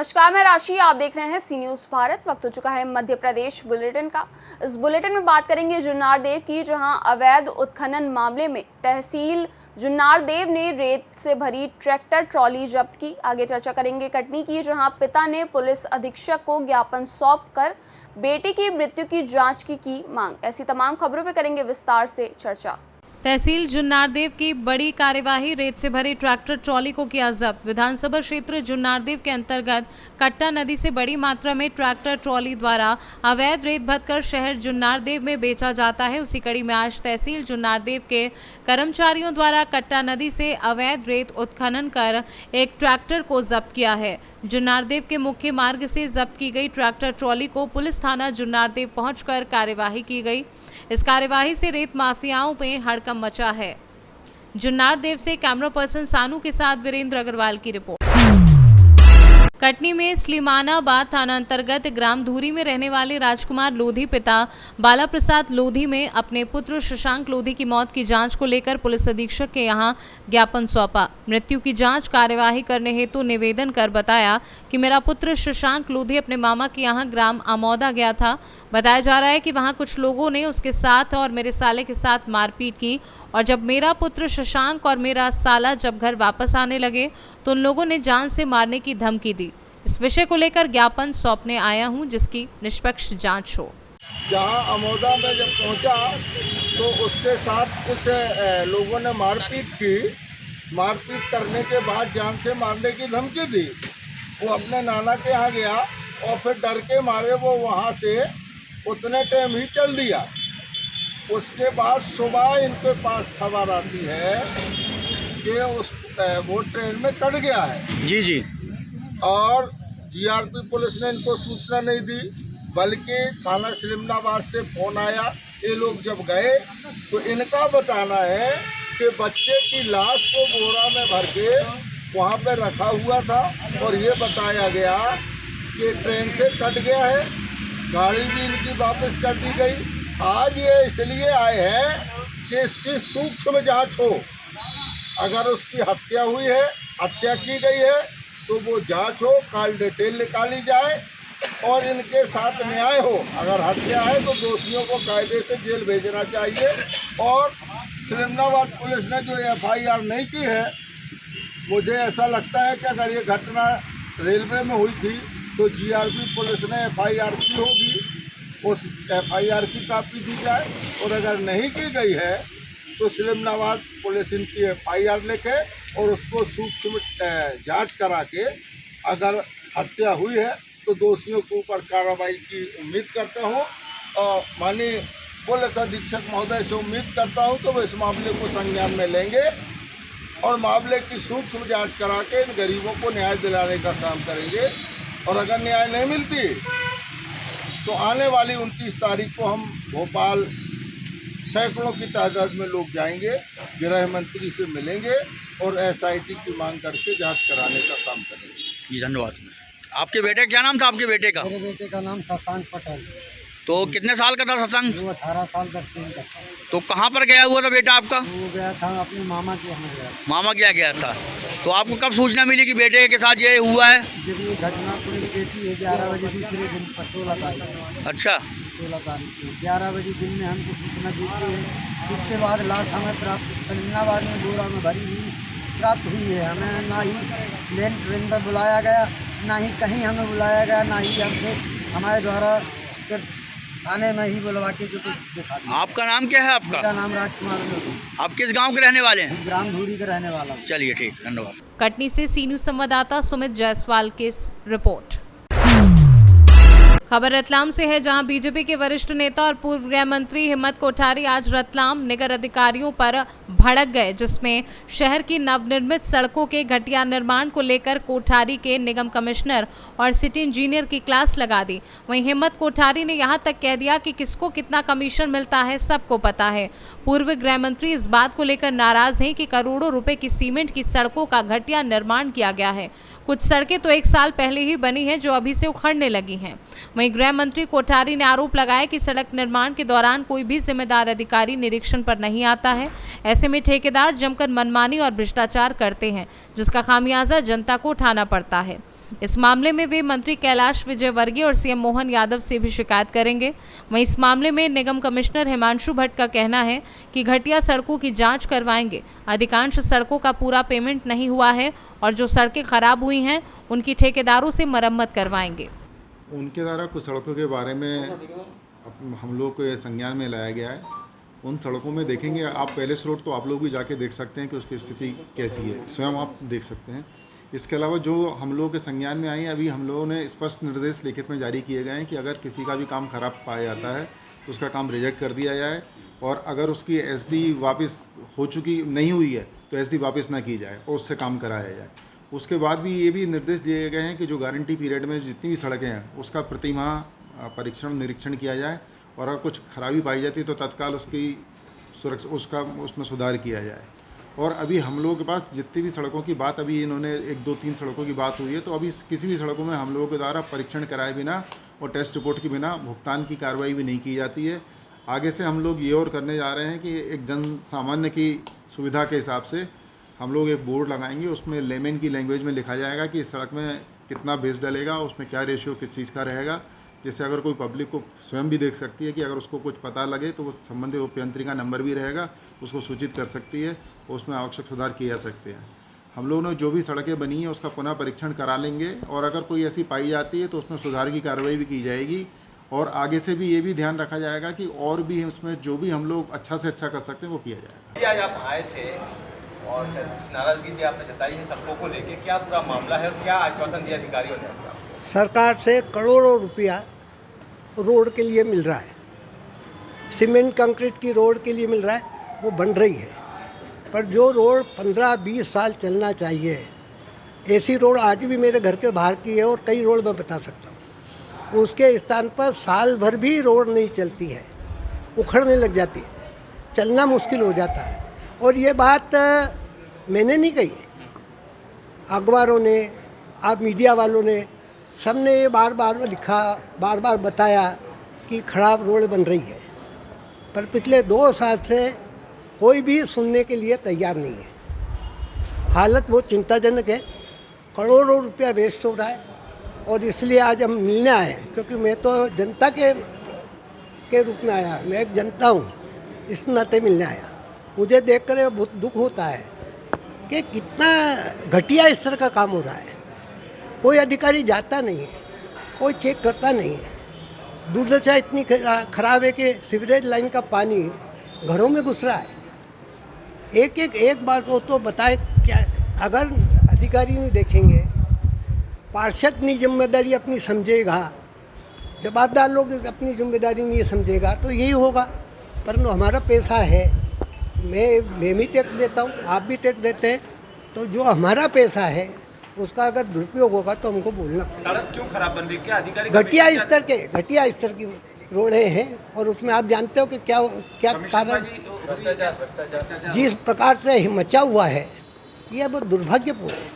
नमस्कार, मैं राशि। आप देख रहे हैं सी न्यूज़ भारत। वक्त हो चुका है मध्य प्रदेश बुलेटिन का। इस बुलेटिन में बात करेंगे जुन्नार देव की, जहां अवैध उत्खनन मामले में तहसील जुन्नार देव ने रेत से भरी ट्रैक्टर ट्रॉली जब्त की। आगे चर्चा करेंगे कटनी की, जहां पिता ने पुलिस अधीक्षक को ज्ञापन सौंपकर बेटे की मृत्यु की जांच की मांग। ऐसी तमाम खबरों पर करेंगे विस्तार से चर्चा। तहसील जुन्नारदेव की बड़ी कार्यवाही, रेत से भरी ट्रैक्टर ट्रॉली को किया जब्त। विधानसभा क्षेत्र जुन्नारदेव के अंतर्गत कट्टा नदी से बड़ी मात्रा में ट्रैक्टर ट्रॉली द्वारा अवैध रेत भरकर शहर जुन्नारदेव में बेचा जाता है। उसी कड़ी में आज तहसील जुन्नारदेव के कर्मचारियों द्वारा कट्टा नदी से अवैध रेत उत्खनन कर एक ट्रैक्टर को जब्त किया है। जुन्नारदेव के मुख्य मार्ग से जब्त की गई ट्रैक्टर ट्रॉली को पुलिस थाना जुन्नारदेव पहुंचकर कार्यवाही की गई। इस कार्यवाही से रेत माफियाओं में हड़कंप मचा है। जुन्नारदेव से कैमरा पर्सन सानू के साथ वीरेंद्र अग्रवाल की रिपोर्ट। कटनी में स्लीमानाबाद थाना अंतर्गत ग्राम धूरी में रहने वाले राजकुमार लोधी पिता बाला प्रसाद लोधी में अपने पुत्र शशांक लोधी की मौत की जांच को लेकर पुलिस अधीक्षक के यहां ज्ञापन सौंपा। मृत्यु की जांच कार्यवाही करने हेतु निवेदन कर बताया कि मेरा पुत्र शशांक लोधी अपने मामा के यहां ग्राम आमोदा गया था। बताया जा रहा है कि वहां कुछ लोगों ने उसके साथ और मेरे साले के साथ मारपीट की और जब मेरा पुत्र शशांक और मेरा साला जब घर वापस आने लगे तो उन लोगों ने जान से मारने की धमकी दी। इस विषय को लेकर ज्ञापन सौंपने आया हूं, जिसकी निष्पक्ष जांच हो। जहां अमोदा में जब पहुंचा तो उसके साथ कुछ लोगों ने मारपीट की। मारपीट करने के बाद जान से मारने की धमकी दी। वो अपने नाना के यहाँ गया और फिर डर के मारे वो वहाँ से उतने टाइम ही चल दिया। उसके बाद सुबह इनके पास खबर आती है कि वो ट्रेन में कट गया है। जी। और जीआरपी पुलिस ने इनको सूचना नहीं दी, बल्कि थाना सलीमनाबाद से फ़ोन आया। ये लोग जब गए तो इनका बताना है कि बच्चे की लाश को बोरा में भर के वहाँ पे रखा हुआ था और ये बताया गया कि ट्रेन से कट गया है। गाड़ी भी इनकी वापस कर दी गई। आज ये इसलिए आए हैं कि इसकी सूक्ष्म जांच हो। अगर उसकी हत्या हुई है, हत्या की गई है, तो वो जांच हो, कॉल डिटेल निकाली जाए और इनके साथ न्याय हो। अगर हत्या है तो दोषियों को कायदे से जेल भेजना चाहिए। और सलीमनाबाद पुलिस ने जो एफआईआर नहीं की है, मुझे ऐसा लगता है कि अगर ये घटना रेलवे में हुई थी तो जीआरपी पुलिस ने एफआईआर की होगी। उस एफआईआर की कापी दी जाए और अगर नहीं की गई है तो सलीमनाबाद पुलिस इनकी एफआईआर लिखे और उसको सूक्ष्म जांच करा के अगर हत्या हुई है तो दोषियों के ऊपर कार्रवाई की उम्मीद करता हूँ। और माननीय पुलिस अधीक्षक महोदय से उम्मीद करता हूँ कि वो इस मामले को संज्ञान में लेंगे और मामले की सूक्ष्म जांच करा के इन गरीबों को न्याय दिलाने का काम करेंगे। और अगर न्याय नहीं मिलती तो आने वाली 29 तारीख को हम भोपाल सैकड़ों की तादाद में लोग जाएंगे, गृह मंत्री से मिलेंगे और एसआईटी की मांग करके जांच कराने का काम करेंगे। जी धन्यवाद। आपके बेटे का क्या नाम था? आपके बेटे का? मेरे बेटे का नाम शशांक पटेल। तो कितने साल का था शशांक? वो 18 साल 10 दिन का था। तो कहाँ पर गया हुआ था बेटा आपका? वो गया था अपने मामा के यहाँ गया। मामा क्या गया था? तो आपको कब सूचना मिली कि बेटे के साथ ये हुआ है? जब ये घटना पुलिस देती है 11 बजे दूसरे दिन 16 तारीख। अच्छा। 16 तारीख को 11 बजे दिन में हमको सूचना देती है। उसके बाद लाश हमें प्राप्त सलीमनाबाद में बोरा में भरी हुई प्राप्त हुई है। हमें ना ही लेन ट्रेन पर बुलाया गया, ना ही कहीं हमें बुलाया गया, ना ही हमसे हमारे द्वारा सिर्फ थाने में ही बुलवा के जो कुछ दिखा दिया। आपका नाम क्या है? आपका? मेरा नाम राजकुमार लोधी। आप किस गांव के रहने वाले हैं? ग्राम धूरी का रहने वाला हूँ। चलिए ठीक, धन्यवाद। कटनी से सी न्यूज़ संवाददाता सुमित जायसवाल की रिपोर्ट। खबर रतलाम से है, जहां बीजेपी के वरिष्ठ नेता और पूर्व गृह मंत्री हिम्मत कोठारी आज रतलाम निगर अधिकारियों पर भड़क गए, जिसमें शहर की नवनिर्मित सड़कों के घटिया निर्माण को लेकर कोठारी के निगम कमिश्नर और सिटी इंजीनियर की क्लास लगा दी। वहीं हिम्मत कोठारी ने यहां तक कह दिया कि किसको कितना कमीशन मिलता है सबको पता है। पूर्व गृह मंत्री इस बात को लेकर नाराज हैं कि करोड़ों रुपए की सीमेंट की सड़कों का घटिया निर्माण किया गया है। कुछ सड़कें तो 1 साल पहले ही बनी हैं जो अभी से उखड़ने लगी हैं। वहीं गृह मंत्री कोठारी ने आरोप लगाया कि सड़क निर्माण के दौरान कोई भी जिम्मेदार अधिकारी निरीक्षण पर नहीं आता है। ऐसे में ठेकेदार जमकर मनमानी और भ्रष्टाचार करते हैं, जिसका खामियाजा जनता को उठाना पड़ता है। इस मामले में वे मंत्री कैलाश विजयवर्गीय और सीएम मोहन यादव से भी शिकायत करेंगे। वहीं इस मामले में निगम कमिश्नर हिमांशु भट्ट का कहना है कि घटिया सड़कों की जांच करवाएंगे। अधिकांश सड़कों का पूरा पेमेंट नहीं हुआ है और जो सड़कें खराब हुई हैं उनकी ठेकेदारों से मरम्मत करवाएंगे। उनके द्वारा कुछ सड़कों के बारे में हम लोग को संज्ञान में लाया गया है। उन सड़कों में देखेंगे आप पैलेस रोड, तो आप लोग भी जाके देख सकते हैं कि उसकी स्थिति कैसी है, स्वयं आप देख सकते हैं। इसके अलावा जो हम लोगों के संज्ञान में आई है, अभी हम लोगों ने स्पष्ट निर्देश लिखित में जारी किए गए हैं कि अगर किसी का भी काम खराब पाया जाता है तो उसका काम रिजेक्ट कर दिया जाए, और अगर उसकी एसडी वापस हो चुकी नहीं हुई है तो एसडी वापस ना की जाए और उससे काम कराया जाए। उसके बाद भी ये भी निर्देश दिए गए हैं कि जो गारंटी पीरियड में जितनी भी सड़कें हैं उसका प्रतिमाह परीक्षण निरीक्षण किया जाए, और अगर कुछ खराबी पाई जाती है तो तत्काल उसकी सुरक्षा उसमें सुधार किया जाए। और अभी हम लोगों के पास जितनी भी सड़कों की बात, अभी इन्होंने 1 2 3 सड़कों की बात हुई है, तो अभी किसी भी सड़कों में हम लोगों के द्वारा परीक्षण कराए बिना और टेस्ट रिपोर्ट के बिना भुगतान की कार्रवाई भी नहीं की जाती है। आगे से हम लोग ये और करने जा रहे हैं कि एक जन सामान्य की सुविधा के हिसाब से हम लोग एक बोर्ड लगाएंगे, उसमें लेमन की लैंग्वेज में लिखा जाएगा कि इस सड़क में कितना बेस डलेगा, उसमें क्या रेशियो किस चीज़ का रहेगा, जैसे अगर कोई पब्लिक को स्वयं भी देख सकती है कि अगर उसको कुछ पता लगे तो वो संबंधित उपयंत्री का नंबर भी रहेगा, उसको सूचित कर सकती है, उसमें आवश्यक सुधार किए जा सकते हैं। हम लोगों ने जो भी सड़कें बनी हैं उसका पुनः परीक्षण करा लेंगे, और अगर कोई ऐसी पाई जाती है तो उसमें सुधार की कार्रवाई भी की जाएगी। और आगे से भी ये भी ध्यान रखा जाएगा कि और भी उसमें जो भी हम लोग अच्छा से अच्छा कर सकते हैं वो किया जाएगा। आज आप आए थे और नाराजगी भी आपने जताई है सबको को लेके, क्या पूरा मामला है और क्या आश्वासन दिया अधिकारियों ने? सरकार से करोड़ों रुपया रोड के लिए मिल रहा है, सीमेंट कंक्रीट की रोड के लिए मिल रहा है, वो बन रही है। पर जो रोड 15-20 साल चलना चाहिए, ऐसी रोड आज भी मेरे घर के बाहर की है और कई रोड मैं बता सकता हूँ, उसके स्थान पर साल भर भी रोड नहीं चलती है, उखड़ने लग जाती है, चलना मुश्किल हो जाता है। और ये बात मैंने नहीं कही है, अखबारों ने, आप मीडिया वालों ने, सबने ये बार बार लिखा, बार बार बताया कि खराब रोड बन रही है, पर पिछले 2 साल से कोई भी सुनने के लिए तैयार नहीं है। हालत बहुत चिंताजनक है, करोड़ों रुपया वेस्ट हो रहा है, और इसलिए आज हम मिलने आए हैं, क्योंकि मैं तो जनता के रूप में आया, मैं एक जनता हूँ, इस नाते मिलने आया। मुझे देखकर बहुत दुख होता है कि कितना घटिया इस तरह का काम हो रहा है। कोई अधिकारी जाता नहीं है, कोई चेक करता नहीं है। दुर्दशा इतनी खराब है कि सीवरेज लाइन का पानी घरों में घुस रहा है। एक बार तो बताए क्या, अगर अधिकारी नहीं देखेंगे, पार्षद नहीं जिम्मेदारी अपनी समझेगा, जवाबदार लोग अपनी जिम्मेदारी नहीं समझेगा तो यही होगा। परंतु हमारा पैसा है, मैं भी टैक्स देता हूँ, आप भी टैक्स देते हैं, तो जो हमारा पैसा है उसका अगर दुरुपयोग होगा तो हमको बोलना। सड़क क्यों खराब बन रही है? क्या अधिकारी घटिया स्तर की रोडें हैं, और उसमें आप जानते हो कि क्या कारण, जिस प्रकार से मचा हुआ है, यह बहुत दुर्भाग्यपूर्ण है।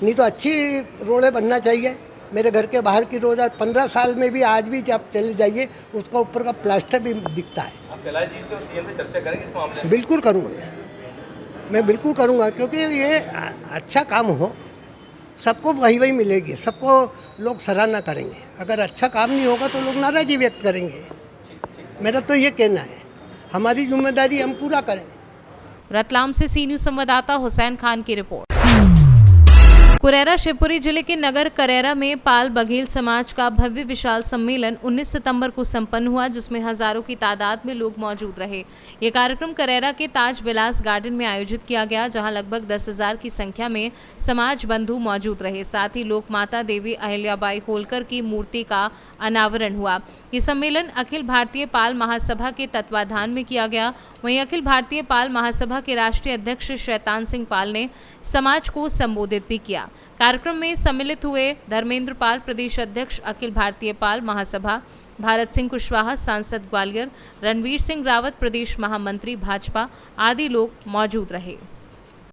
नहीं तो अच्छी रोडें बनना चाहिए। मेरे घर के बाहर की रोड 15 साल में भी आज भी जब चले जाइए उसका ऊपर का प्लास्टर भी दिखता है। आप कैलाश जी से और सीएम से चर्चा करेंगे इस मामले में? बिल्कुल करूँगा, मैं बिल्कुल करूँगा, क्योंकि ये अच्छा काम हो, सबको वही मिलेगी, सबको लोग सराहना करेंगे। अगर अच्छा काम नहीं होगा तो लोग नाराज़गी व्यक्त करेंगे। मेरा तो ये कहना है, हमारी जिम्मेदारी हम पूरा करें। रतलाम से सी न्यूज़ संवाददाता हुसैन खान की रिपोर्ट। कुरेरा शिवपुरी जिले के नगर करेरा में पाल बघेल समाज का भव्य विशाल सम्मेलन 19 सितंबर को संपन्न हुआ, जिसमें हजारों की तादाद में लोग मौजूद रहे। ये कार्यक्रम करेरा के ताज विलास गार्डन में आयोजित किया गया, जहां लगभग 10,000 की संख्या में समाज बंधु मौजूद रहे। साथ ही लोक माता देवी अहिल्याबाई होलकर की मूर्ति का अनावरण हुआ। ये सम्मेलन अखिल भारतीय पाल महासभा के तत्वाधान में किया गया। वहीं अखिल भारतीय पाल महासभा के राष्ट्रीय अध्यक्ष शैतान सिंह पाल ने समाज को संबोधित भी किया। कार्यक्रम में सम्मिलित हुए धर्मेंद्र पाल, प्रदेश अध्यक्ष अखिल भारतीय पाल महासभा, भारत सिंह कुशवाहा, सांसद ग्वालियर, रणवीर सिंह रावत, प्रदेश महामंत्री भाजपा आदि लोग मौजूद रहे।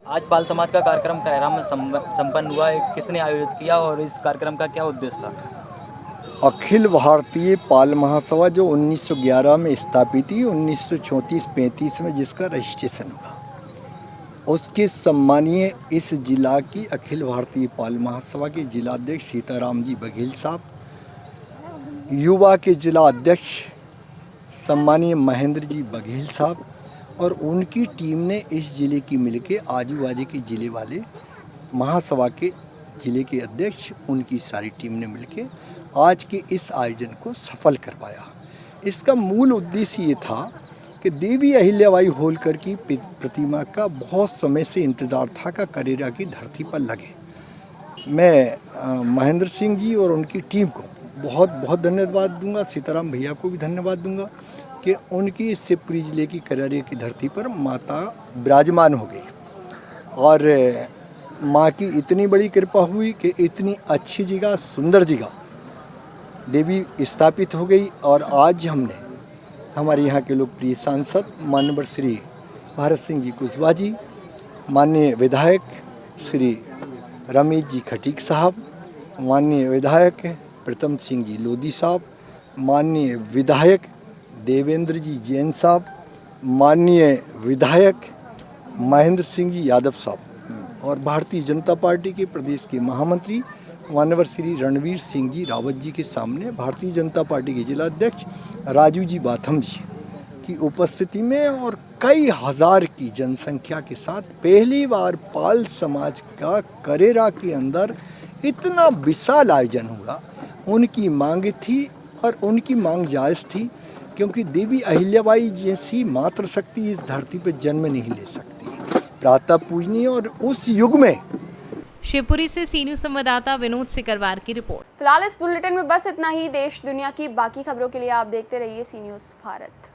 आज पाल समाज का कार्यक्रम करेरा में संपन्न हुआ है, किसने आयोजित किया और इस कार्यक्रम का क्या उद्देश्य था? अखिल भारतीय पाल महासभा जो 1911 में स्थापित हुई, 1934-35 में जिसका रजिस्ट्रेशन हुआ, उसके सम्मानीय इस जिला की अखिल भारतीय पाल महासभा के जिलाध्यक्ष सीताराम जी बघेल साहब, युवा के जिला अध्यक्ष सम्मानीय महेंद्र जी बघेल साहब और उनकी टीम ने इस जिले की मिलके आजू बाजू के जिले वाले महासभा के जिले के अध्यक्ष, उनकी सारी टीम ने मिलके आज के इस आयोजन को सफल करवाया। इसका मूल उद्देश्य ये था कि देवी अहिल्याबाई होलकर की प्रतिमा का बहुत समय से इंतज़ार था कि करेरा की धरती पर लगे। मैं महेंद्र सिंह जी और उनकी टीम को बहुत बहुत धन्यवाद दूंगा, सीताराम भैया को भी धन्यवाद दूंगा कि उनकी शिवपुरी जिले की करेरा की धरती पर माता विराजमान हो गई और माँ की इतनी बड़ी कृपा हुई कि इतनी अच्छी जगह, सुंदर जगह देवी स्थापित हो गई। और आज हमने हमारे यहाँ के लोकप्रिय सांसद माननीय श्री भारत सिंह जी कुशवाहा जी, माननीय विधायक श्री रमेश जी खटीक साहब, माननीय विधायक प्रीतम सिंह जी लोधी साहब, माननीय विधायक देवेंद्र जी जैन साहब, माननीय विधायक महेंद्र सिंह जी यादव साहब और भारतीय जनता पार्टी के प्रदेश के महामंत्री माननीय श्री रणवीर सिंह जी रावत जी के सामने भारतीय जनता पार्टी के जिला अध्यक्ष राजू जी बाथम जी की उपस्थिति में और कई हजार की जनसंख्या के साथ पहली बार पाल समाज का करेरा के अंदर इतना विशाल आयोजन हुआ। उनकी मांग थी और उनकी मांग जायज़ थी, क्योंकि देवी अहिल्याबाई जैसी मातृशक्ति इस धरती पर जन्म नहीं ले सकती, प्रातः पूजनीय। और उस युग में शिवपुरी से सी न्यूज़ संवाददाता विनोद सिकरवार की रिपोर्ट। फिलहाल इस बुलेटिन में बस इतना ही। देश दुनिया की बाकी खबरों के लिए आप देखते रहिए सी न्यूज़ भारत।